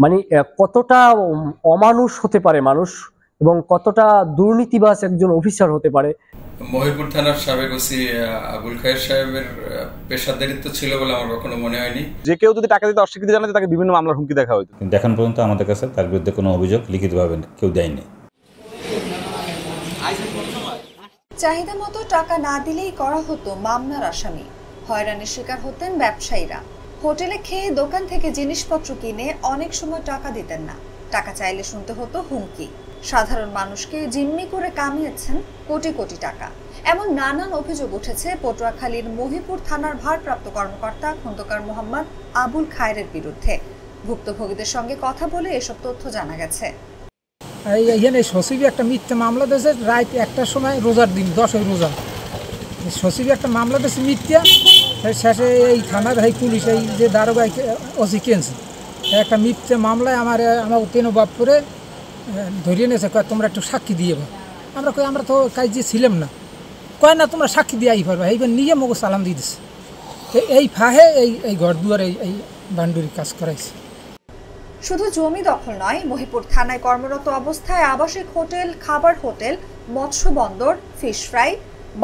মানে কতটা অমানুষ হতে পারে মানুষ এবং কতটা দুর্নীতিবাজ একজন অফিসার হতে পারে। মহিপুর থানার সাবেক ওসি আবুল খায়ের সাহেবের পেশাদারিত্ব ছিল বলে আমার কখনো মনে হয়নি। যে কেউ যদি টাকা দিতে অস্বীকৃতি জানাতে তাকে বিভিন্ন মামলার হুমকি দেখা হতো, কিন্তু এখন পর্যন্ত আমাদের কাছে তার বিরুদ্ধে কোনো অভিযোগ লিখিতভাবে কেউ দেয়নি। চাহিদা মতো টাকা না দিলেই করা হতো মামলার আসামি। হয়রানির শিকার হতেন ব্যবসায়ীরা। হোটেলে খেয়ে দোকান থেকে জিনিসপত্র কিনে অনেক সময় টাকা দিতেন না। টাকা চাইলে শুনতে হতো হুমকি। সাধারণ মানুষকে জিম্মি করে কামিয়েছেন কোটি কোটি টাকা। এমন নানান অভিযোগ উঠেছে পটুয়াখালীর মহিপুর থানার ভারপ্রাপ্ত কর্মকর্তা খন্দকার মোহাম্মদ আবুল খায়েরের বিরুদ্ধে। ভুক্তভোগীদের সঙ্গে কথা বলে এসব তথ্য জানা গেছে। এখানে সচিবে একটা মিথ্যা মামলা দিয়েছে রাত 1টার সময়, রোজার দিন 10ই রোজা। সচিবে একটা মামলা দিয়েছে মিথ্যা। শেষে এই থানার এই পুলিশ এই যে দারোগা ওসি কেনছে একটা মিথ্যা মামলায় আমার তেন বাপ করে ধরিয়ে নিয়েছে। কয় তোমরা একটু সাক্ষী দিয়ে বা আমরা কই আমরা তো কাজে ছিলাম না। কয় না তোমরা সাক্ষী দিয়ে আই পারবে। এইবার নিজে মগো সালাম দিয়ে দিচ্ছে। এই ফাহে এই ঘর দুয়ারে এই বান্ডুরি কাজ করাইছে। শুধু জমি দখল নয়, মহিপুর থানায় কর্মরত অবস্থায় আবাসিক হোটেল, খাবার হোটেল, মৎস্য বন্দর, fish fry,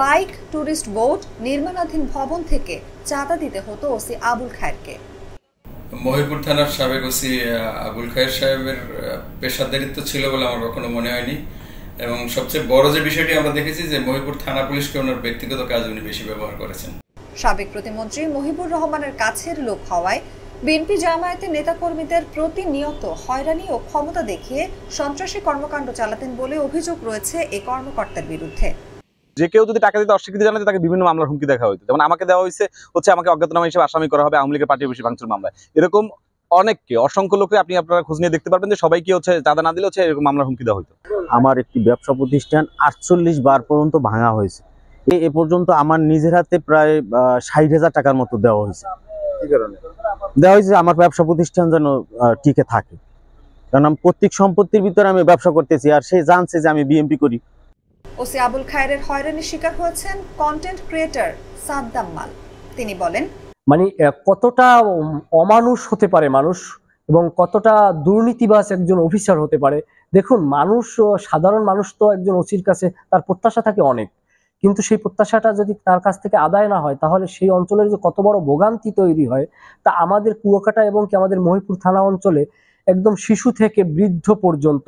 bike, tourist boat, নির্মাণাধীন ভবন থেকে চাঁদা দিতে হতো ওসি আবুল খায়েরকে। মহিপুর থানার সাবেক ওসি আবুল খায়ের সাহেবের পেশাদারিত্ব ছিল বলে আমার কখনো মনে হয়নি। এবং সবচেয়ে বড় যে বিষয়টি আমরা দেখেছি যে মহিপুর থানা পুলিশকে ওনার ব্যক্তিগত কাজে উনি বেশি ব্যবহার করেছেন। সাবেক প্রতিমন্ত্রী মহিবুর রহমানের কাছের লোক হওয়ায় বিএনপি জামায়াতের নেতাকর্মীদের প্রতিনিয়ত হয়রানি ও ক্ষমতা দেখিয়ে সন্ত্রাসী কর্মকাণ্ড চালাতেন বলে অভিযোগ রয়েছে এই কর্মকর্তার বিরুদ্ধে। যে কেউ যদি টাকা দিতে অস্বীকৃতি জানাতে তাকে বিভিন্ন মামলার হুমকি দেখা হতো। যেমন আমাকে দেওয়া হয়েছে আমাকে অজ্ঞাতনামা হিসেবে আসামি করা হবে আওয়ামী লীগের পার্টি অফিস ভাঙচুর মামলায়। এরকম অনেককে, অসংখ্য লোককে আপনারা খোঁজ নিয়ে দেখতে পারবেন যে সবাইকে চাঁদা না দিলে এরকম মামলার হুমকি দেওয়া হতো। আমার একটি ব্যবসা প্রতিষ্ঠান 48 বার পর্যন্ত ভাঙা হয়েছে। এ পর্যন্ত আমার নিজের হাতে প্রায় 60,000 টাকার মতো দেওয়া হয়েছে। কি কারণে দেওয়া হয়েছে? আমার ব্যবসা প্রতিষ্ঠান যেন টিকে থাকে, কারণ আমি প্রত্যেক সম্পত্তির ভিতরে আমি ব্যবসা করতেছি, আর সে জানছে যে আমি বিএমপি করি। ওসি আবুল খায়েরের হয়রানির শিকার হয়েছেন কন্টেন্ট ক্রিয়েটর সাদ্দাম মাল। তিনি বলেন, মানে কতটা অমানুষ হতে পারে মানুষ এবং কতটা দুর্নীতিবাজ একজন অফিসার হতে পারে। দেখুন, মানুষ, সাধারণ মানুষ তো একজন ওসির কাছে তার প্রত্যাশা থাকে অনেক, কিন্তু সেই প্রত্যাশাটা যদি তার কাছ থেকে আদায় না হয় তাহলে সেই অঞ্চলের যে কত বড় ভোগান্তি তৈরি হয় তা আমাদের কুয়াকাটা এবং কি আমাদের মহিপুর থানা অঞ্চলে একদম শিশু থেকে বৃদ্ধ পর্যন্ত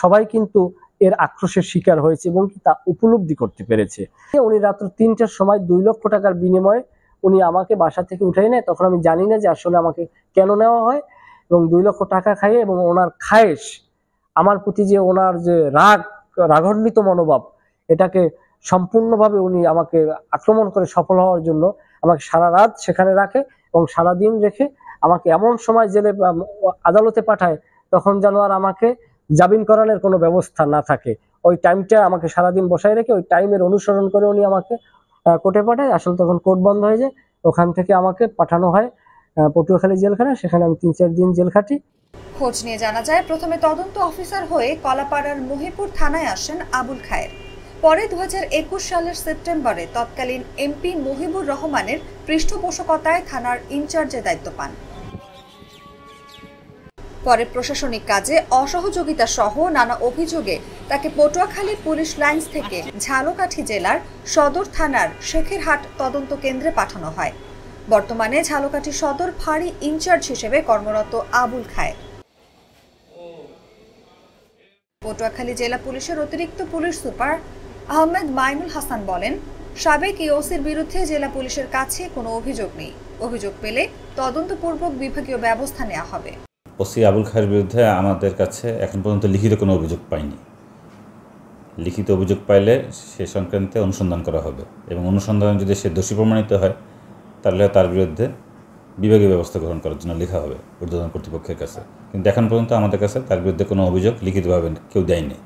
সবাই কিন্তু এর আক্রোশের শিকার হয়েছে এবং কি তা উপলব্ধি করতে পেরেছে। উনি রাত্র 3টার সময় 2 লক্ষ টাকার বিনিময়ে উনি আমাকে বাসা থেকে উঠাই নেয়। তখন আমি জানি না যে আসলে আমাকে কেন নেওয়া হয়, এবং 2 লক্ষ টাকা খাইয়ে এবং ওনার খায়েশ, আমার প্রতি যে ওনার যে রাগান্বিত মনোভাব, এটাকে সম্পূর্ণভাবে উনি আমাকে আক্রমণ করে সফল হওয়ার জন্য আমাকে সারা রাত সেখানে রাখে এবং সারাদিন রেখে আমাকে এমন সময় জেলে আদালতে পাঠায় তখন যেন আর আমাকে জামিন করানোর কোনো ব্যবস্থা না থাকে। ওই টাইমটা আমাকে সারাদিন বসায় রেখে ওই টাইমের অনুসরণ করে উনি আমাকে কোর্টে পাঠায়। আসলে তখন কোর্ট বন্ধ হয়ে যায়, ওখান থেকে আমাকে পাঠানো হয় পটুয়াখালী জেলখানায়। সেখানে আমি 3-4 দিন জেল খাটি। খোঁজ নিয়ে জানা যায় প্রথমে তদন্ত অফিসার হয়ে কলাপাড়ার মহিপুর থানায় আসেন আবুল খায়ের। পরে 2021 সালের সেপ্টেম্বরে তৎকালীন এমপি মহিবুর রহমানের পৃষ্ঠপোষকতায় থানার ইনচার্জের দায়িত্ব পান। পরে প্রশাসনিক কাজে অসহযোগিতা সহ নানা অভিযোগে তাকে পটুয়াখালী পুলিশ লাইন্স থেকে ঝালকাঠি জেলার সদর থানার শেখেরহাট তদন্ত কেন্দ্রে পাঠানো হয়। বর্তমানে ঝালকাঠি সদর ফাঁড়ি ইনচার্জ হিসেবে কর্মরত আবুল খায়ের। পটুয়াখালী জেলা পুলিশের অতিরিক্ত পুলিশ সুপার আহমেদ মাইনুল হাসান বলেন, সাবেক ওসির বিরুদ্ধে জেলা পুলিশের কাছে কোনো অভিযোগ নেই। অভিযোগ পেলে তদন্তপূর্বক বিভাগীয় ব্যবস্থা নেওয়া হবে। ওসি আবুল খায়ের বিরুদ্ধে আমাদের কাছে এখন পর্যন্ত লিখিত কোনো অভিযোগ পাইনি। লিখিত অভিযোগ পাইলে সে সংক্রান্তে অনুসন্ধান করা হবে এবং অনুসন্ধানে যদি সে দোষী প্রমাণিত হয় তাহলে তার বিরুদ্ধে বিভাগীয় ব্যবস্থা গ্রহণ করার জন্য লেখা হবে ঊর্ধ্বতন কর্তৃপক্ষের কাছে। কিন্তু এখন পর্যন্ত আমাদের কাছে তার বিরুদ্ধে কোনো অভিযোগ লিখিতভাবে কেউ দেয়নি।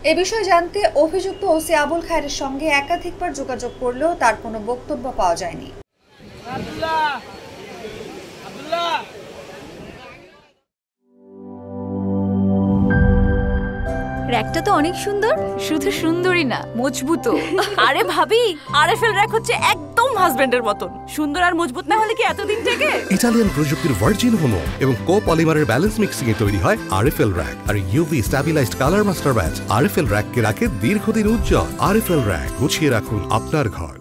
এ বিষয়ে জানতে অভিযুক্ত ওসি আবুল খায়েরের সঙ্গে একাধিকবার যোগাযোগ করলেও তার কোনো বক্তব্য পাওয়া যায়নি। র‍্যাকটা তো অনেক সুন্দর, শুধু সুন্দরই না, মজবুতও। আরে ভাবি, আরএফএল র‍্যাক হচ্ছে একদম একদম হাজবেন্ডের মতন। সুন্দর আর মজবুত না হলে কি এতদিন থেকে? ইটালিয়ান প্রযুক্তির ভার্জিন হোমো এবং কোপলিমারের ব্যালেন্স মিক্সিং এ তৈরি হয় আরএফএল র‍্যাক আর UV stabilized colour master batch. RFL র‍্যাককে রাখে দীর্ঘদিন উজ্জ্বল। আরএফএল র‍্যাক, গুছিয়ে রাখুন আপনার ঘর।